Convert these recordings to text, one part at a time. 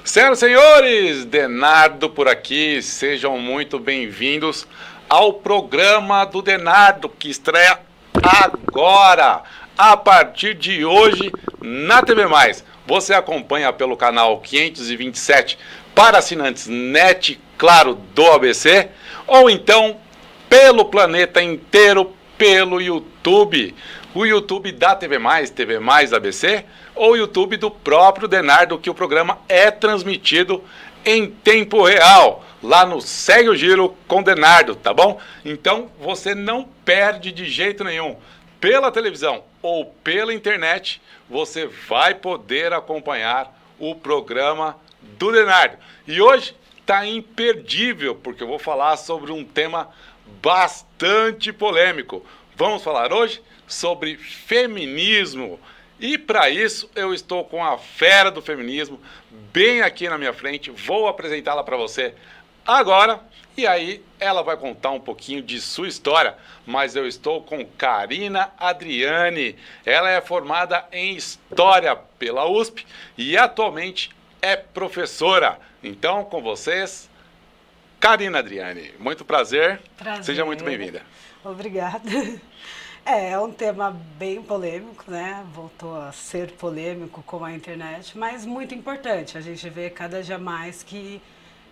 Senhoras e senhores, Denardo por aqui, sejam muito bem-vindos ao programa do Denardo, que estreia agora, a partir de hoje, na TV+. Você acompanha pelo canal 527 para assinantes NET, claro, do ABC, ou então pelo planeta inteiro, pelo YouTube. O YouTube da TV+, TV+, ABC, ou o YouTube do próprio Denardo, que o programa é transmitido em tempo real, lá no Segue o Giro com Denardo, tá bom? Então, você não perde de jeito nenhum. Pela televisão ou pela internet, você vai poder acompanhar o programa do Denardo. E hoje tá imperdível, porque eu vou falar sobre um tema bastante polêmico. Vamos falar hoje sobre feminismo. E para isso eu estou com a fera do feminismo bem aqui na minha frente. Vou apresentá-la para você agora. E aí ela vai contar um pouquinho de sua história. Mas eu estou com Karina Adriane. Ela é formada em História pela USP e atualmente é professora. Então, com vocês, Karina Adriane. Muito prazer. Seja muito bem-vinda. Obrigada. É um tema bem polêmico, né? Voltou a ser polêmico com a internet, mas muito importante. A gente vê cada dia mais que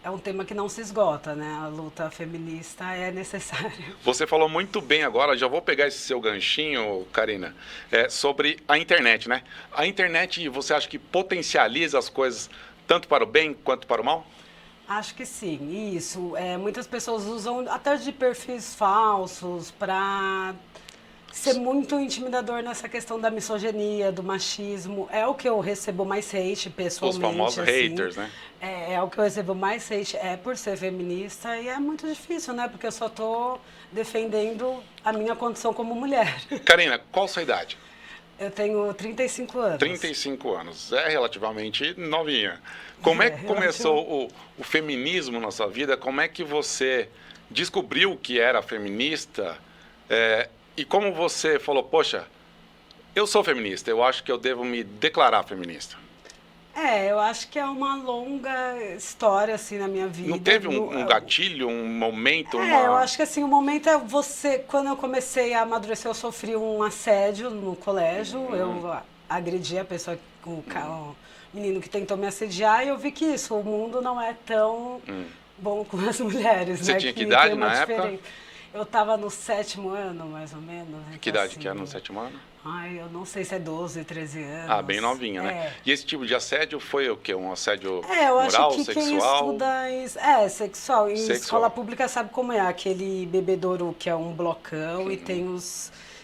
é um tema que não se esgota, né? A luta feminista é necessária. Você falou muito bem agora, já vou pegar esse seu ganchinho, Karina, sobre a internet, né? A internet, você acha que potencializa as coisas tanto para o bem quanto para o mal? Acho que sim, isso. Muitas pessoas usam até de perfis falsos para ser muito intimidador nessa questão da misoginia, do machismo. É o que eu recebo mais hate pessoalmente. Os famosos haters, né? É o que eu recebo mais hate, por ser feminista, e é muito difícil, né? Porque eu só tô defendendo a minha condição como mulher. Karina, qual a sua idade? Eu tenho 35 anos. 35 anos, é relativamente novinha. Como é que começou o feminismo na sua vida? Como é que você descobriu que era feminista? E como você falou, poxa, eu sou feminista, eu acho que eu devo me declarar feminista. Eu acho que é uma longa história, assim, na minha vida. Não teve um gatilho, um momento? Eu acho que, assim, o momento é você... Quando eu comecei a amadurecer, eu sofri um assédio no colégio. Eu agredi a pessoa, o menino que tentou me assediar, e eu vi que isso, o mundo não é tão bom com as mulheres, Você né? tinha que idade na época? Eu estava no 7º ano, mais ou menos. Então, que idade assim, que era no 7º ano? Ai, eu não sei se é 12, 13 anos. Ah, bem novinha, né? E esse tipo de assédio foi o quê? Um assédio eu moral, acho que sexual? quem estuda... sexual. Em escola pública sabe como é. Aquele bebedouro que é um blocão e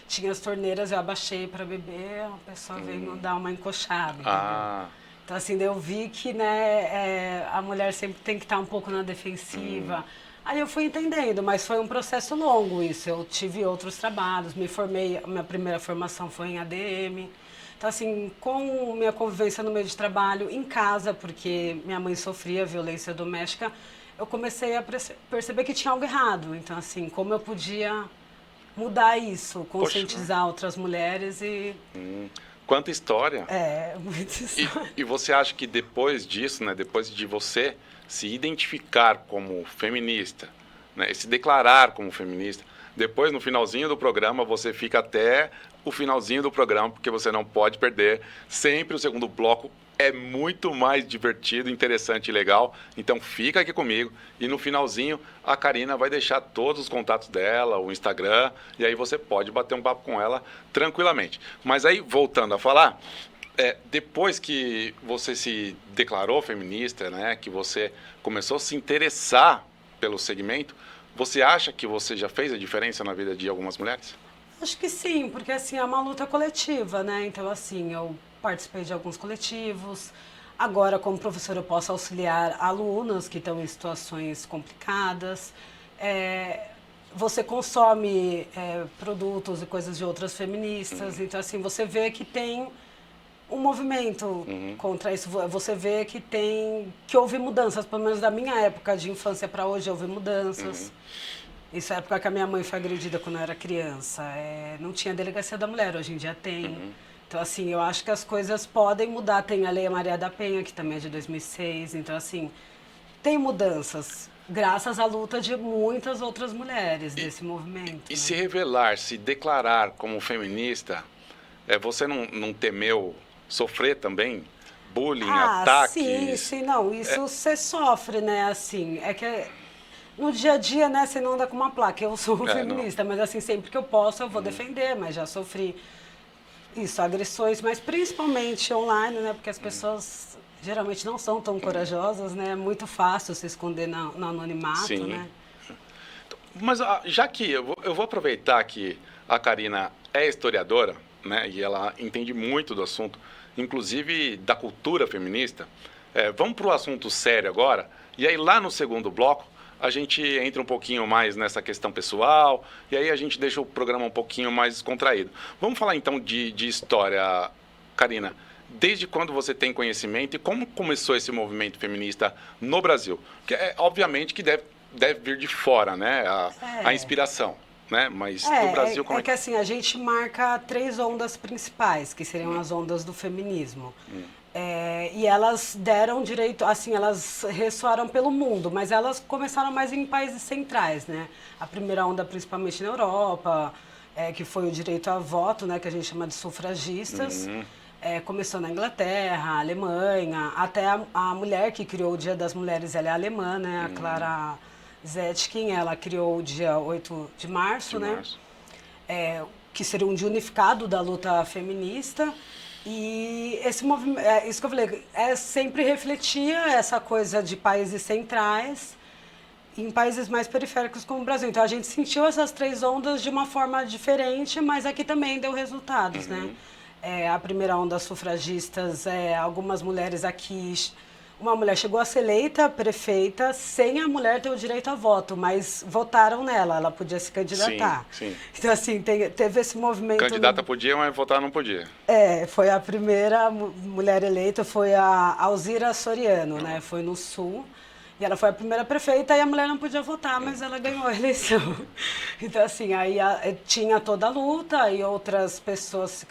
tinha as torneiras, eu abaixei para beber, a pessoa veio dar uma encoxada. Então, assim, eu vi que, né, a mulher sempre tem que estar um pouco na defensiva. Aí eu fui entendendo, mas foi um processo longo isso. Eu tive outros trabalhos, me formei, minha primeira formação foi em ADM. Então, assim, com minha convivência no meio de trabalho, em casa, porque minha mãe sofria violência doméstica, eu comecei a perceber que tinha algo errado. Então, assim, como eu podia mudar isso, conscientizar outras mulheres e... Quanta história. Muita história. E você acha que depois disso, né, depois de você se identificar como feminista, né, e se declarar como feminista, depois no finalzinho do programa você fica até o finalzinho do programa, porque você não pode perder. Sempre o segundo bloco é muito mais divertido, interessante e legal. Então fica aqui comigo e no finalzinho a Karina vai deixar todos os contatos dela, o Instagram, e aí você pode bater um papo com ela tranquilamente. Mas aí, voltando a falar, depois que você se declarou feminista, né, que você começou a se interessar pelo segmento, você acha que você já fez a diferença na vida de algumas mulheres? Acho que sim, porque assim, é uma luta coletiva, né? Então, assim, eu participei de alguns coletivos. Agora, como professora, eu posso auxiliar alunas que estão em situações complicadas. Você consome produtos e coisas de outras feministas. Então, assim, você vê que tem um movimento contra isso. Você vê que houve mudanças, pelo menos da minha época de infância para hoje, houve mudanças. Isso é a época que a minha mãe foi agredida quando eu era criança. Não tinha delegacia da mulher, hoje em dia tem. Então, assim, eu acho que as coisas podem mudar. Tem a Lei Maria da Penha, que também é de 2006. Então, assim, tem mudanças, graças à luta de muitas outras mulheres desse movimento. E né? se revelar, se declarar como feminista, você não temeu sofrer também? Bullying, ataques? Sim, não, isso você sofre, né, assim, é que no dia a dia, né, você não anda com uma placa, eu sou feminista, mas assim, sempre que eu posso eu vou defender, mas já sofri isso, agressões, mas principalmente online, né, porque as pessoas geralmente não são tão corajosas, né, é muito fácil se esconder no anonimato, Sim. né. Mas já que eu vou aproveitar que a Karina é historiadora, né, e ela entende muito do assunto, inclusive da cultura feminista, vamos para o assunto sério agora, e aí lá no segundo bloco a gente entra um pouquinho mais nessa questão pessoal, e aí a gente deixa o programa um pouquinho mais descontraído. Vamos falar então de história, Karina. Desde quando você tem conhecimento e como começou esse movimento feminista no Brasil? Porque obviamente que deve vir de fora, né, a inspiração. Né? Mas no Brasil, como é que assim, a gente marca 3 ondas principais, que seriam as ondas do feminismo. E elas deram direito, assim, elas ressoaram pelo mundo, mas elas começaram mais em países centrais, né? A primeira onda principalmente na Europa, que foi o direito a voto, né, que a gente chama de sufragistas. Começou na Inglaterra, Alemanha, até a mulher que criou o Dia das Mulheres, ela é alemã, né? A Clara Zetkin, ela criou o dia 8 de março, né? Que seria um dia unificado da luta feminista. E esse movimento, isso que eu falei, sempre refletia essa coisa de países centrais em países mais periféricos como o Brasil. Então a gente sentiu essas 3 ondas de uma forma diferente, mas aqui também deu resultados, né? A primeira onda sufragistas, algumas mulheres aqui... Uma mulher chegou a ser eleita prefeita sem a mulher ter o direito a voto, mas votaram nela, ela podia se candidatar. Sim. Então, assim, teve esse movimento... Candidata podia, mas votar não podia. Foi a primeira mulher eleita, foi a Alzira Soriano, né? Foi no Sul. E ela foi a primeira prefeita e a mulher não podia votar, mas ela ganhou a eleição. Então, assim, aí tinha toda a luta e outras pessoas,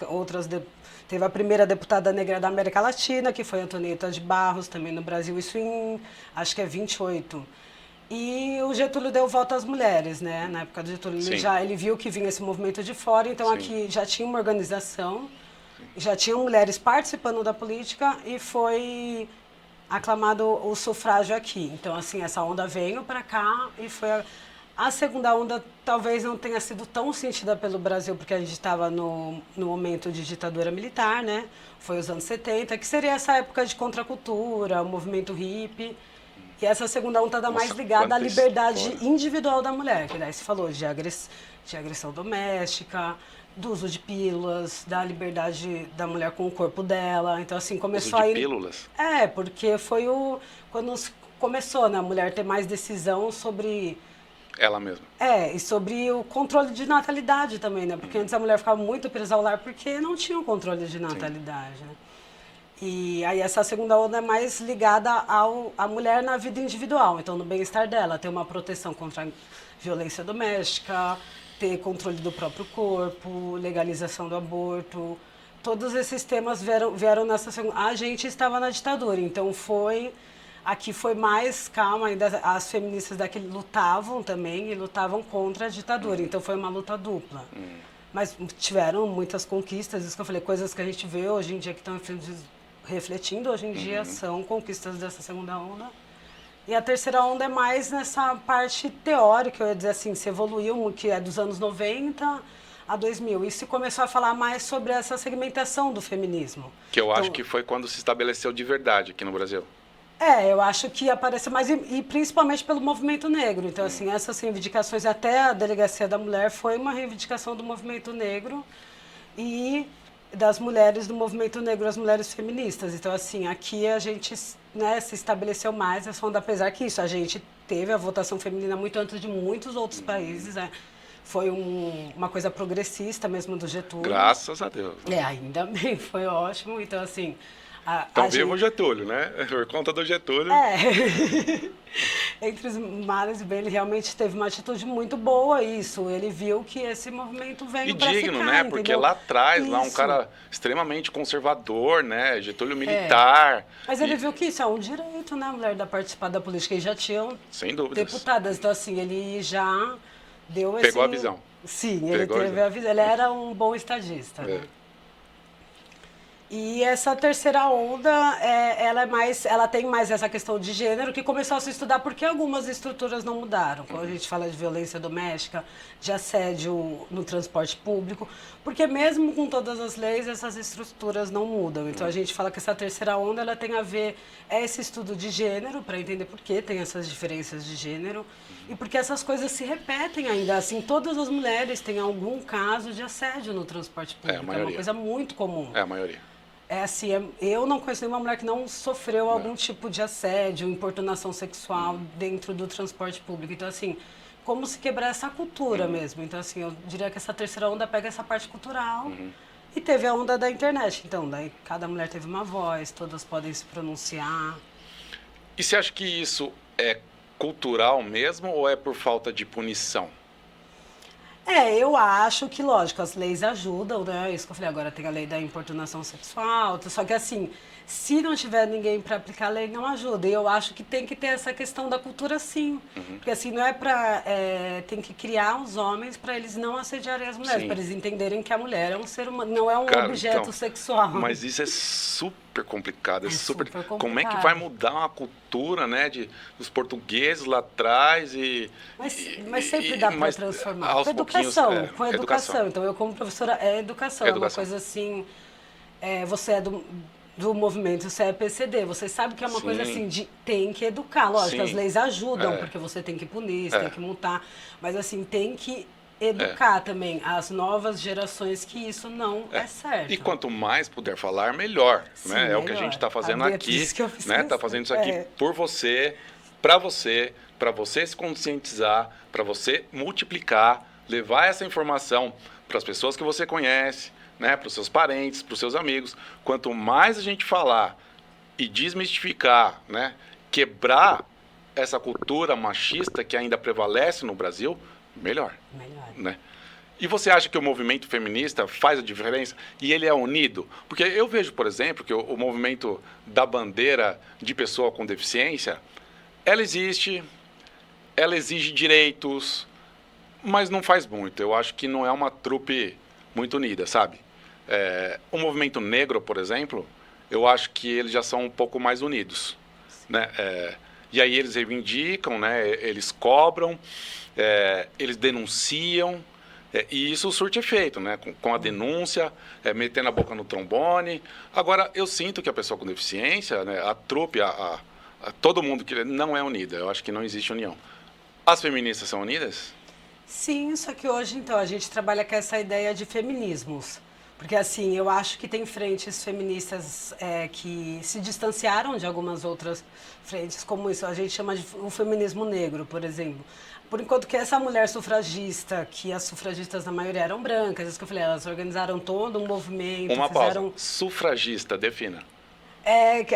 teve a primeira deputada negra da América Latina, que foi Antonieta de Barros, também no Brasil, isso em, acho que é 28. E o Getúlio deu voto às mulheres, né? Na época do Getúlio, ele viu que vinha esse movimento de fora, então aqui já tinha uma organização, já tinham mulheres participando da política e foi aclamado o sufrágio aqui. Então, assim, essa onda veio para cá e foi... A segunda onda talvez não tenha sido tão sentida pelo Brasil, porque a gente estava no momento de ditadura militar, né? Foi os anos 70, que seria essa época de contracultura, o movimento hippie. E essa segunda onda está mais ligada à liberdade individual da mulher, que daí se falou de agressão doméstica, do uso de pílulas, da liberdade da mulher com o corpo dela. Então, assim, começou uso de pílulas? Porque foi quando começou, né? A mulher ter mais decisão sobre... Ela mesma. E sobre o controle de natalidade também, né? Porque antes a mulher ficava muito presa ao lar porque não tinha o controle de natalidade, né? E aí essa segunda onda é mais ligada à mulher na vida individual, então no bem-estar dela, ter uma proteção contra a violência doméstica, ter controle do próprio corpo, legalização do aborto. Todos esses temas vieram nessa segunda... A gente estava na ditadura, então aqui foi mais calma, ainda as feministas daqui lutavam também e lutavam contra a ditadura, então foi uma luta dupla. Mas tiveram muitas conquistas, isso que eu falei, coisas que a gente vê hoje em dia que estão refletindo, hoje em dia são conquistas dessa segunda onda. E a terceira onda é mais nessa parte teórica, eu ia dizer assim, se evoluiu, que é dos anos 90 a 2000, e se começou a falar mais sobre essa segmentação do feminismo. Que eu acho que foi quando se estabeleceu de verdade aqui no Brasil. Eu acho que apareceu mais, e principalmente pelo movimento negro. Então, assim, essas reivindicações, até a Delegacia da Mulher, foi uma reivindicação do movimento negro e das mulheres do movimento negro, as mulheres feministas. Então, assim, aqui a gente, né, se estabeleceu mais essa onda, apesar que isso, a gente teve a votação feminina muito antes de muitos outros países, né? Foi uma coisa progressista mesmo do Getúlio. Graças a Deus. Ainda bem, foi ótimo. Então, assim... Então viva o Getúlio, né? Por conta do Getúlio. entre os males e bem, ele realmente teve uma atitude muito boa, isso. Ele viu que esse movimento veio para ficar, digno, né? entendeu? Porque lá atrás, lá um cara extremamente conservador, né? Getúlio militar. Mas ele viu que isso é um direito, né? A mulher da participar da política. E já tinham sem dúvidas deputadas. Então, assim, ele já deu Pegou a visão. Sim, ele teve a visão. Ele era um bom estadista, né? E essa terceira onda, ela tem mais essa questão de gênero, que começou a se estudar porque algumas estruturas não mudaram. Quando a gente fala de violência doméstica, de assédio no transporte público, porque mesmo com todas as leis, essas estruturas não mudam. Então a gente fala que essa terceira onda, ela tem a ver, esse estudo de gênero, para entender por que tem essas diferenças de gênero, e porque essas coisas se repetem ainda. Assim, todas as mulheres têm algum caso de assédio no transporte público. É uma coisa muito comum. É a maioria. Assim, eu não conheço nenhuma mulher que não sofreu algum tipo de assédio, importunação sexual dentro do transporte público. Então, assim, como se quebrar essa cultura mesmo. Então, assim, eu diria que essa terceira onda pega essa parte cultural e teve a onda da internet. Então, daí cada mulher teve uma voz, todas podem se pronunciar. E você acha que isso é cultural mesmo ou é por falta de punição? Eu acho que, lógico, as leis ajudam, né? Isso que eu falei, agora tem a lei da importunação sexual, só que assim, se não tiver ninguém para aplicar a lei, não ajuda. E eu acho que tem que ter essa questão da cultura, sim. Porque assim, não é para... tem que criar os homens para eles não assediarem as mulheres, para eles entenderem que a mulher é um ser humano, não é um objeto sexual. Mas isso é super complicado, super complicado. Como é que vai mudar uma cultura, né, dos portugueses lá atrás mas sempre dá para transformar. Com educação. Então, eu como professora, educação. É uma coisa assim, você é do movimento, você é PCD, você sabe que é uma coisa assim, tem que educar. Lógico, as leis ajudam, porque você tem que punir, você tem que multar, mas assim, tem que educar também as novas gerações que isso não é certo. E quanto mais puder falar, melhor. Sim, né? É o que a gente está fazendo aqui. Né? Está fazendo isso aqui por você, para você se conscientizar, para você multiplicar, levar essa informação para as pessoas que você conhece, né? Para os seus parentes, para os seus amigos. Quanto mais a gente falar e desmistificar, né? Quebrar essa cultura machista que ainda prevalece no Brasil, melhor. Né? E você acha que o movimento feminista faz a diferença e ele é unido? Porque eu vejo, por exemplo, que o movimento da bandeira de pessoa com deficiência, ela existe, ela exige direitos, mas não faz muito. Eu acho que não é uma trupe muito unida, sabe? O movimento negro, por exemplo, eu acho que eles já são um pouco mais unidos, né? E aí eles reivindicam, né? Eles cobram, eles denunciam, e isso surte efeito, né? Com a denúncia, metendo a boca no trombone. Agora, eu sinto que a pessoa com deficiência, né? A trupe, todo mundo que não é unida. Eu acho que não existe união. As feministas são unidas? Sim, só que hoje, então, a gente trabalha com essa ideia de feminismos. Porque, assim, eu acho que tem frentes feministas que se distanciaram de algumas outras frentes, como isso, a gente chama de o feminismo negro, por exemplo. Por enquanto que essa mulher sufragista, que as sufragistas na maioria eram brancas, isso que eu falei, elas organizaram todo um movimento. Uma pausa. Sufragista, defina.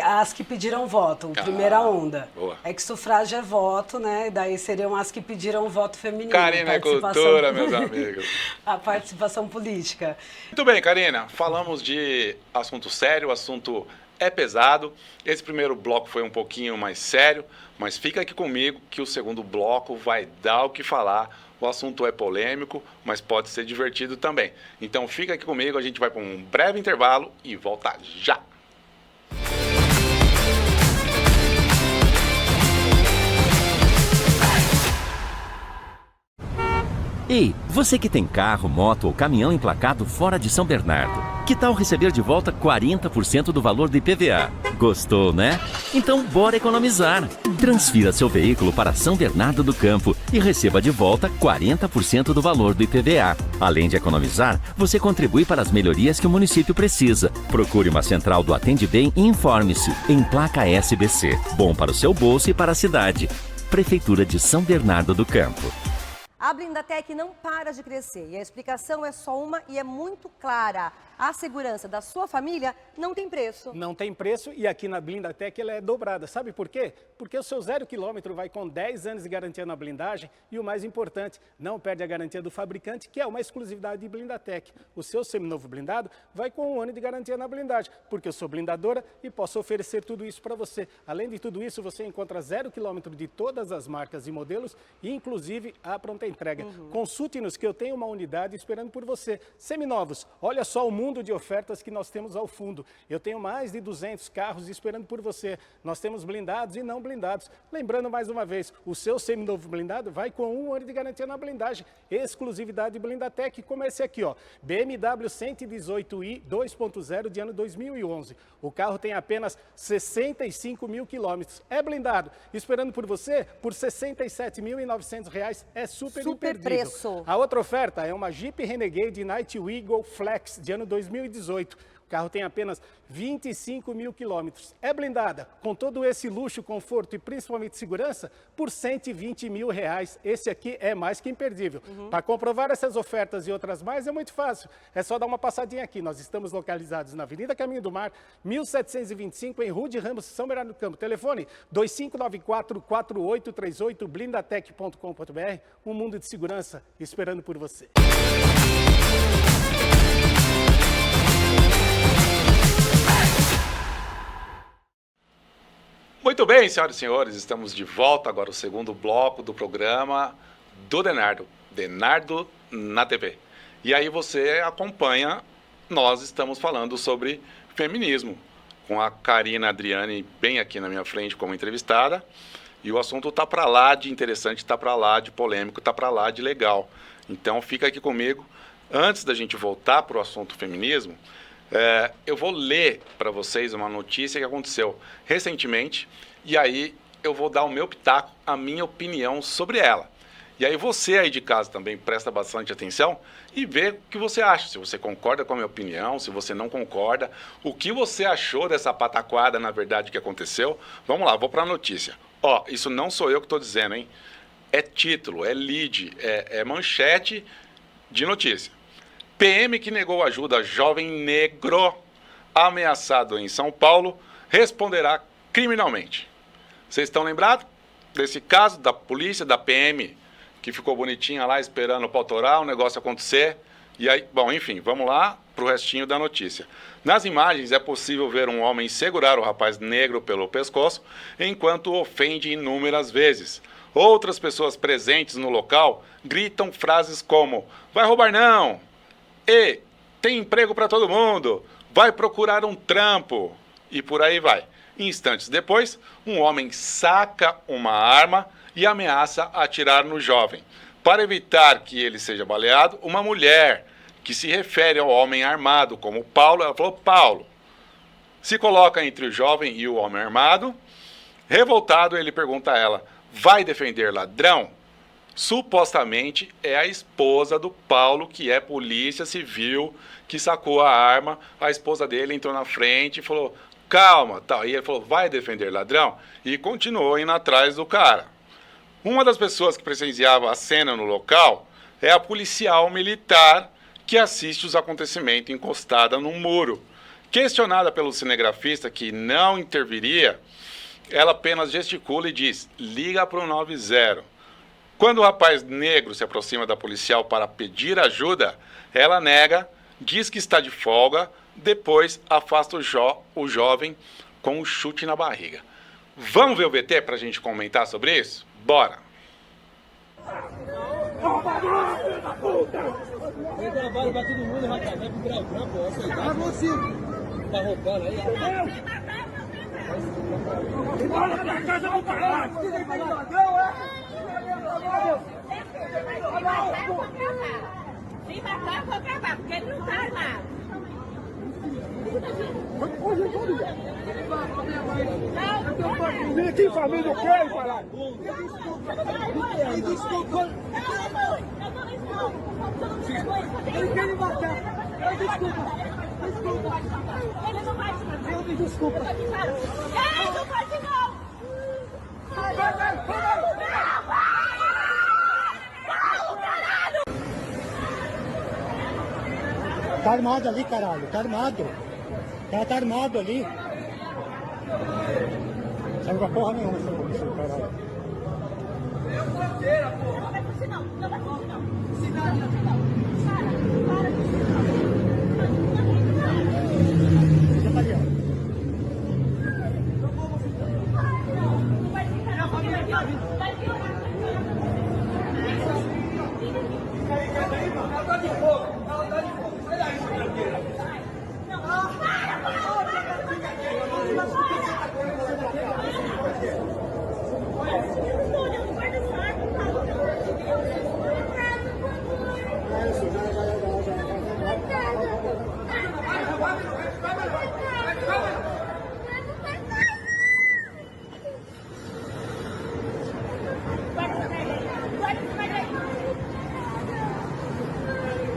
As que pediram voto, primeira onda. Boa. É que sufrágio é voto, né? Daí seriam as que pediram voto feminino. Karina é cultura, meus amigos. A participação política. Muito bem, Karina. Falamos de assunto sério, o assunto é pesado. Esse primeiro bloco foi um pouquinho mais sério, mas fica aqui comigo que o segundo bloco vai dar o que falar. O assunto é polêmico, mas pode ser divertido também. Então fica aqui comigo, a gente vai para um breve intervalo e volta já. Ei, você que tem carro, moto ou caminhão emplacado fora de São Bernardo, que tal receber de volta 40% do valor do IPVA? Gostou, né? Então bora economizar! Transfira seu veículo para São Bernardo do Campo e receba de volta 40% do valor do IPVA. Além de economizar, você contribui para as melhorias que o município precisa. Procure uma central do Atende Bem e informe-se. Emplaca SBC. Bom para o seu bolso e para a cidade. Prefeitura de São Bernardo do Campo. A Blindatec não para de crescer e a explicação é só uma e é muito clara. A segurança da sua família não tem preço. Não tem preço e aqui na Blindatec ela é dobrada. Sabe por quê? Porque o seu 0 km vai com 10 anos de garantia na blindagem e o mais importante, não perde a garantia do fabricante, que é uma exclusividade de Blindatec. O seu seminovo blindado vai com 1 ano de garantia na blindagem, porque eu sou blindadora e posso oferecer tudo isso para você. Além de tudo isso, você encontra 0 km de todas as marcas e modelos e inclusive a pronta entrega. Consulte-nos que eu tenho uma unidade esperando por você. Seminovos, olha só o mundo de ofertas que nós temos ao fundo. Eu tenho mais de 200 carros esperando por você. Nós temos blindados e não blindados. Lembrando mais uma vez, o seu seminovo blindado vai com 1 ano de garantia na blindagem. Exclusividade Blindatec, como esse aqui, ó. BMW 118i 2.0 de ano 2011. O carro tem apenas 65 mil quilômetros. É blindado. Esperando por você por R$ 67.900. É super imperdível. Preço. A outra oferta é uma Jeep Renegade Night Eagle Flex de ano 2018. O carro tem apenas 25 mil quilômetros. É blindada, com todo esse luxo, conforto e principalmente segurança, por R$ 120 mil. Esse aqui é mais que imperdível. Para comprovar essas ofertas e outras mais é muito fácil. É só dar uma passadinha aqui. Nós estamos localizados na Avenida Caminho do Mar, 1725, em Rude Ramos, São Bernardo do Campo. Telefone 2594-4838, blindatec.com.br. Um mundo de segurança esperando por você. Muito bem, senhoras e senhores, estamos de volta agora o segundo bloco do programa do Denardo, Denardo na TV. E aí você acompanha, nós estamos falando sobre feminismo, com a Karina Adriane bem aqui na minha frente como entrevistada, e o assunto tá para lá de interessante, tá para lá de polêmico, tá para lá de legal. Então fica aqui comigo. Antes da gente voltar para o assunto feminismo, eu vou ler para vocês uma notícia que aconteceu recentemente e aí eu vou dar o meu pitaco, a minha opinião sobre ela. E aí você aí de casa também presta bastante atenção e vê o que você acha, se você concorda com a minha opinião, se você não concorda, o que você achou dessa pataquada, na verdade, que aconteceu. Vamos lá, vou para a notícia. Ó, isso não sou eu que estou dizendo, hein? É título, é lead, é manchete de notícia. PM que negou ajuda a jovem negro ameaçado em São Paulo responderá criminalmente. Vocês estão lembrados desse caso da polícia, da PM, que ficou bonitinha lá esperando para autorar o negócio acontecer? E aí, bom, enfim, vamos lá para o restinho da notícia. Nas imagens é possível ver um homem segurar o rapaz negro pelo pescoço enquanto o ofende inúmeras vezes. Outras pessoas presentes no local gritam frases como: vai roubar não! E tem emprego para todo mundo, vai procurar um trampo, e por aí vai. Instantes depois, um homem saca uma arma e ameaça atirar no jovem. Para evitar que ele seja baleado, uma mulher, que se refere ao homem armado como Paulo, ela falou: Paulo, se coloca entre o jovem e o homem armado. Revoltado, ele pergunta a ela: vai defender ladrão? Supostamente é a esposa do Paulo, que é polícia civil, que sacou a arma. A esposa dele entrou na frente e falou: calma, tal. E ele falou: vai defender ladrão? E continuou indo atrás do cara. Uma das pessoas que presenciava a cena no local é a policial militar que assiste os acontecimentos encostada num muro. Questionada pelo cinegrafista que não interviria, ela apenas gesticula e diz: liga para o 90. Quando o rapaz negro se aproxima da policial para pedir ajuda, ela nega, diz que está de folga, depois afasta o jovem com um chute na barriga. Vamos ver o VT para a gente comentar sobre isso? Bora! Tem trabalho pra todo mundo, vai procurar o trampo, ó, aceitar. Tá roubando aí, bora pra casa do caralho! Se matar, vou acabar, porque ele não tá armado. Vem aqui, família, eu quero falar. Me desculpa. Ele quer me matar. Desculpa. Ele não vai te matar. Eu me desculpa. Ele não vai te não. Tá armado ali, caralho. Tá armado. O cara tá armado ali. Sabe pra porra nenhuma essa polícia, caralho. Não vai fugir, não. Não vai fugir, não. Já tá ali, ó.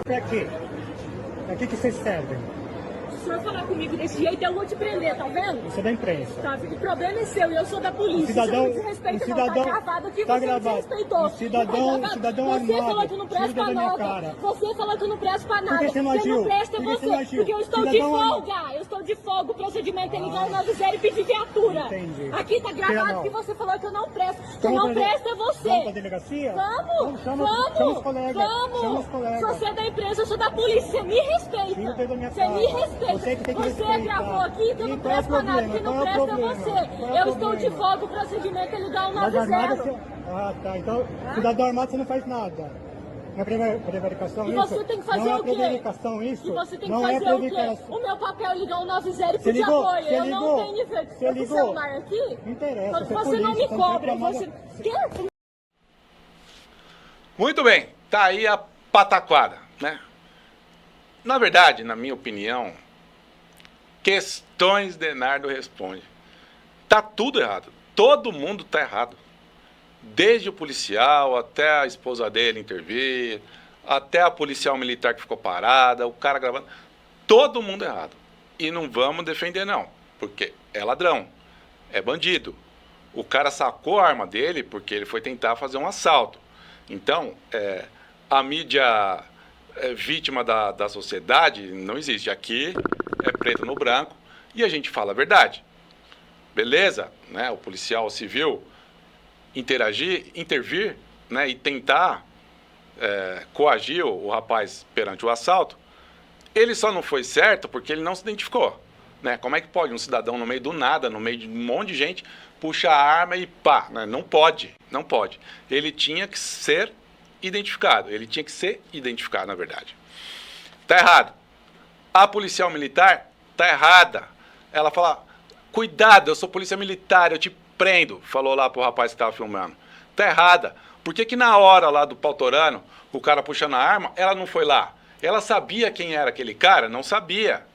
Pra quê? Pra que vocês servem? Se o senhor falar comigo desse jeito, eu vou te prender, tá vendo? Você é da imprensa. Tá, o problema é seu e eu sou da polícia. Cidadão, você não desrespeita, cidadão, não, tá gravado aqui, tá você gravado. desrespeitou. Cidadão Você armado. falou que não presta pra nada. Você falou que não presta pra nada. Por que você não agiu? Não presta Por que você você, não agiu? porque eu estou de Cidadão folga. Eu estou de folga. O procedimento é ligar o 90 e pedir viatura. Entendi. Aqui tá gravado que você falou que eu não presto. Quem não presta é você. Vamos pra delegacia? Vamos, Chama os colegas. vamos. Chama os colegas. Se você é da imprensa, eu sou da polícia. Você me respeita. Tira da minha Você cara. me respeita. Você que tem que respeitar. Gravou aqui que eu não E qual é o presto pra nada, problema? que não Qual é o presta problema? você. Qual é o Eu estou de problema? folga, o procedimento é ligar o Mas armado 90. você... Ah, tá. Então, cidadão armado você não faz nada. Não é prevaricação E isso? você tem que fazer não o quê? Não é prevaricação isso? E você tem que não fazer é o quê? prevaricação. O meu papel é ligar o 90 e Você pedir ligou? apoio. Você Eu ligou? não tenho Você eu ligou? celular aqui. Não interessa, Você, você é não polícia, me você não cobra. tem Você... Quer? Muito bem, tá aí a pataquada, né? Na verdade, na minha opinião, questões Denardo responde. Tá tudo errado. Todo mundo tá errado. Desde o policial até a esposa dele intervir, até a policial militar que ficou parada, o cara gravando. Todo mundo errado. E não vamos defender, não. Porque é ladrão. É bandido. O cara sacou a arma dele porque ele foi tentar fazer um assalto. Então, a mídia vítima da sociedade não existe. Aqui é preto no branco e a gente fala a verdade. Beleza? Né? O policial civil intervir, né? E tentar coagir o rapaz perante o assalto. Ele só não foi certo porque ele não se identificou. Né? Como é que pode um cidadão no meio do nada, no meio de um monte de gente, puxa a arma e pá? Né? Não pode, não pode. Ele tinha que ser identificado. Ele tinha que ser identificado, na verdade. Tá errado. A policial militar tá errada. Ela fala, cuidado, eu sou polícia militar, eu te prendo. Falou lá pro rapaz que estava filmando. Tá errada. Por que na hora lá do pautorano, o cara puxando a arma, ela não foi lá? Ela sabia quem era aquele cara? Não sabia.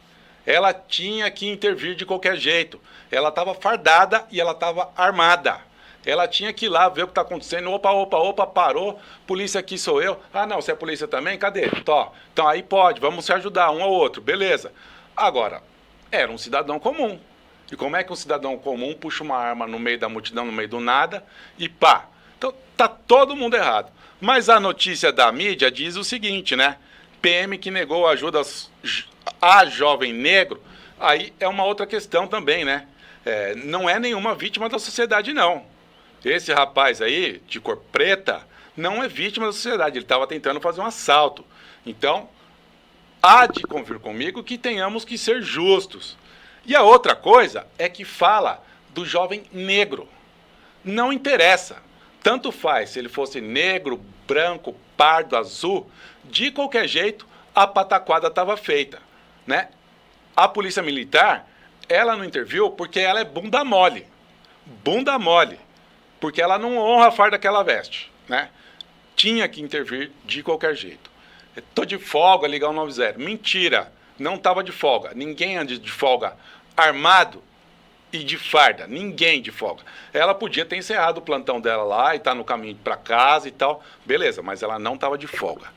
Ela tinha que intervir de qualquer jeito. Ela estava fardada e ela estava armada. Ela tinha que ir lá ver o que está acontecendo. Opa, parou. Polícia aqui sou eu. Ah, não, você é polícia também? Cadê? Tó. Então aí pode, vamos se ajudar um ao outro. Beleza. Agora, era um cidadão comum. E como é que um cidadão comum puxa uma arma no meio da multidão, no meio do nada, e pá? Então tá todo mundo errado. Mas a notícia da mídia diz o seguinte, né? PM que negou ajuda a jovem negro, aí é uma outra questão também, né? Não é nenhuma vítima da sociedade, não. Esse rapaz aí, de cor preta, não é vítima da sociedade. Ele estava tentando fazer um assalto. Então, há de convir comigo que tenhamos que ser justos. E a outra coisa é que fala do jovem negro. Não interessa. Tanto faz se ele fosse negro, branco, pardo, azul. De qualquer jeito, a pataquada estava feita, né? A polícia militar, ela não interviu porque ela é bunda mole. Bunda mole. Porque ela não honra a farda que ela veste, né? Tinha que intervir de qualquer jeito. Tô de folga, ligar o 90. Mentira, não estava de folga. Ninguém anda de folga armado e de farda. Ninguém de folga. Ela podia ter encerrado o plantão dela lá e tá no caminho para casa e tal. Beleza, mas ela não estava de folga.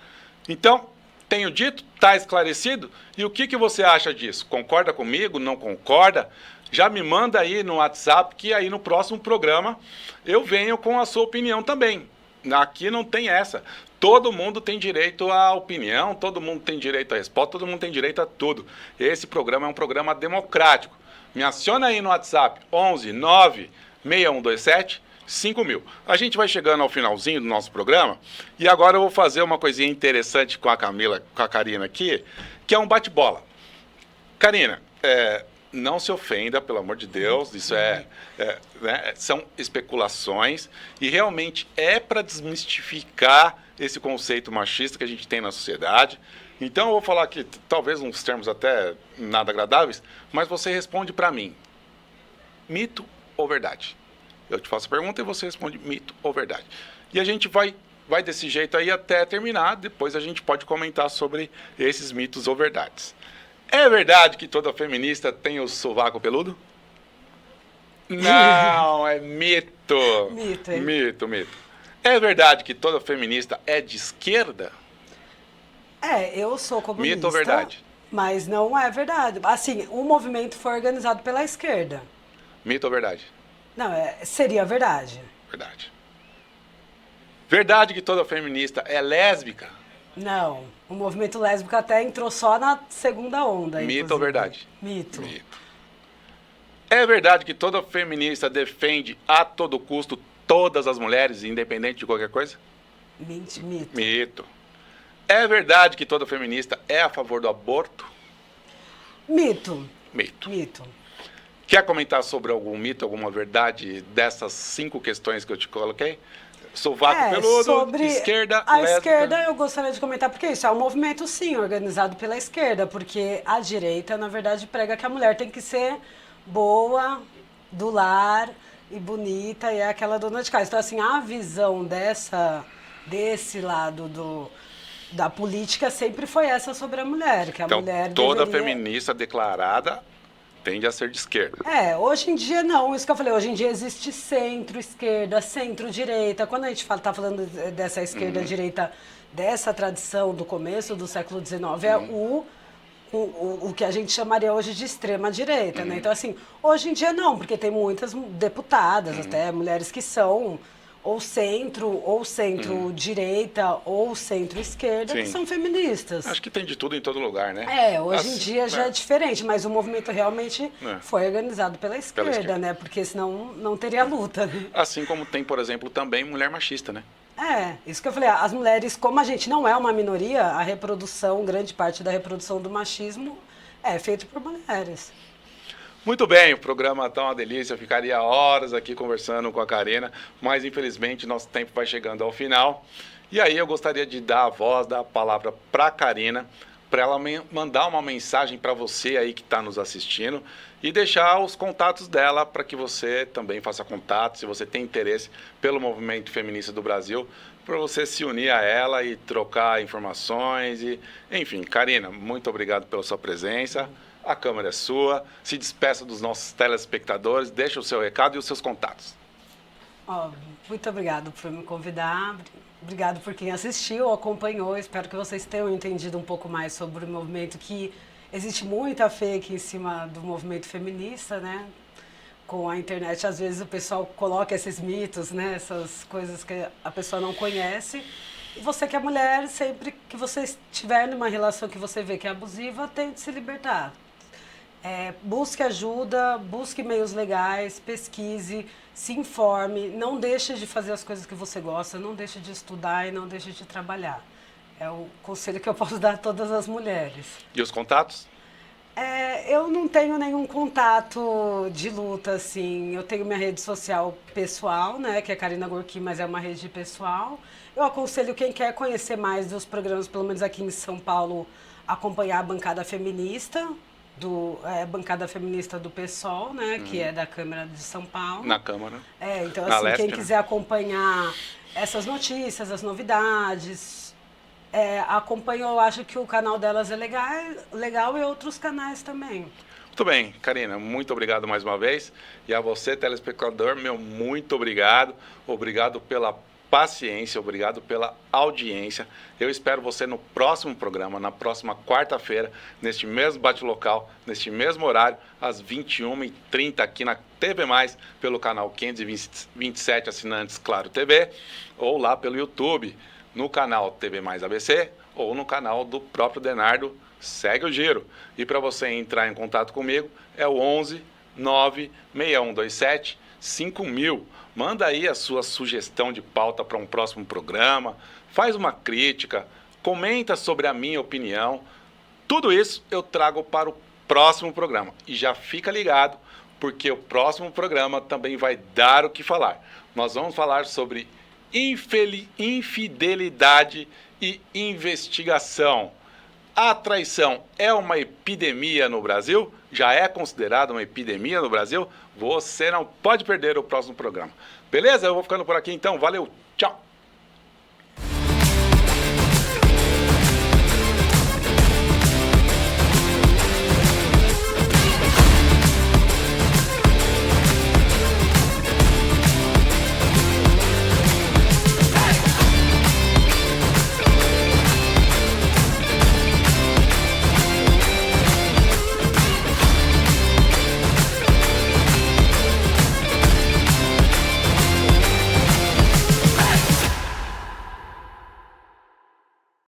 Então, tenho dito, tá esclarecido. E o que você acha disso? Concorda comigo? Não concorda? Já me manda aí no WhatsApp que aí no próximo programa eu venho com a sua opinião também. Aqui não tem essa. todo mundo tem direito à opinião, todo mundo tem direito à resposta, todo mundo tem direito a tudo. Esse programa é um programa democrático. Me aciona aí no WhatsApp, 11 9 6127 5000. A gente vai chegando ao finalzinho do nosso programa e agora eu vou fazer uma coisinha interessante com a Camila, com a Karina aqui, que é um bate-bola. Karina, não se ofenda, pelo amor de Deus, isso né, são especulações e realmente é para desmistificar esse conceito machista que a gente tem na sociedade. Então eu vou falar aqui, talvez uns termos até nada agradáveis, mas você responde para mim, mito ou verdade? Eu te faço a pergunta e você responde mito ou verdade. E a gente vai desse jeito aí até terminar, depois a gente pode comentar sobre esses mitos ou verdades. É verdade que toda feminista tem o sovaco peludo? Não, é mito. Mito, hein? Mito. É verdade que toda feminista é de esquerda? Eu sou comunista. Mito ou verdade? Mas não é verdade. Assim, o movimento foi organizado pela esquerda. Mito ou verdade? Não, seria verdade. Verdade. Verdade que toda feminista é lésbica? Não, o movimento lésbico até entrou só na segunda onda. Mito inclusive. ou verdade? Mito. É verdade que toda feminista defende a todo custo todas as mulheres, independente de qualquer coisa? Mito. Mito. É verdade que toda feminista é a favor do aborto? Mito. Mito. Quer comentar sobre algum mito, alguma verdade dessas 5 questões que eu te coloquei? Sovaco peludo, sobre esquerda, a lésbica. esquerda eu gostaria de comentar, porque isso é um movimento, sim, organizado pela esquerda, porque a direita, na verdade, prega que a mulher tem que ser boa, do lar e bonita, e é aquela dona de casa. Então, assim, a visão desse lado da política sempre foi essa sobre a mulher, que a Então, mulher toda deveria... feminista declarada tende a ser de esquerda. Hoje em dia não, isso que eu falei, hoje em dia existe centro-esquerda, centro-direita. Quando a gente está falando dessa esquerda-direita, dessa tradição do começo do século XIX, é o que a gente chamaria hoje de extrema-direita, né? Então, assim, hoje em dia não, porque tem muitas deputadas, até mulheres que são ou centro-direita, ou centro-esquerda, que são feministas. Acho que tem de tudo em todo lugar, né? Hoje em dia já é diferente, mas o movimento realmente foi organizado pela esquerda, né? Porque senão não teria luta, né? Assim como tem, por exemplo, também mulher machista, né? Isso que eu falei, as mulheres, como a gente não é uma minoria, a reprodução, grande parte da reprodução do machismo é feita por mulheres. Muito bem, o programa está uma delícia, eu ficaria horas aqui conversando com a Karina, mas infelizmente nosso tempo vai chegando ao final. E aí eu gostaria de dar a palavra para a Karina, para ela mandar uma mensagem para você aí que está nos assistindo e deixar os contatos dela para que você também faça contato, se você tem interesse pelo movimento feminista do Brasil, para você se unir a ela e trocar informações. Enfim, Karina, muito obrigado pela sua presença. A câmera é sua, se despeça dos nossos telespectadores, deixa o seu recado e os seus contatos. Muito obrigado por me convidar, obrigado por quem assistiu, acompanhou, espero que vocês tenham entendido um pouco mais sobre o movimento, que existe muita fake em cima do movimento feminista, né? Com a internet, às vezes o pessoal coloca esses mitos, né? Essas coisas que a pessoa não conhece. E você que é mulher, sempre que você estiver numa relação que você vê que é abusiva, tente se libertar. Busque ajuda, busque meios legais, pesquise, se informe, não deixe de fazer as coisas que você gosta, não deixe de estudar e não deixe de trabalhar. É o conselho que eu posso dar a todas as mulheres. E os contatos? Eu não tenho nenhum contato de luta, assim. Eu tenho minha rede social pessoal, né, que é Karina Gorki, mas é uma rede pessoal. Eu aconselho quem quer conhecer mais dos programas, pelo menos aqui em São Paulo, acompanhar a bancada feminista, bancada feminista do PSOL, né, que é da Câmara de São Paulo. Na Câmara. Então, Na assim, Lesp, quem quiser acompanhar essas notícias, as novidades, acompanha, eu acho que o canal delas é legal e outros canais também. Muito bem, Karina, muito obrigado mais uma vez. E a você, telespectador, muito obrigado. Obrigado pela paciência, obrigado pela audiência. Eu espero você no próximo programa, na próxima quarta-feira, neste mesmo bate-local, neste mesmo horário, às 21h30, aqui na TV+, pelo canal 527 Assinantes Claro TV, ou lá pelo YouTube. no canal TV Mais ABC ou no canal do próprio Denardo. Segue o giro. E para você entrar em contato comigo é o 11 96127 5000. Manda aí a sua sugestão de pauta para um próximo programa, faz uma crítica, comenta sobre a minha opinião. Tudo isso eu trago para o próximo programa. E já fica ligado, porque o próximo programa também vai dar o que falar. Nós vamos falar sobre infidelidade e investigação. A traição é uma epidemia no Brasil? Já é considerada uma epidemia no Brasil? Você não pode perder o próximo programa. Beleza? Eu vou ficando por aqui então. Valeu, tchau!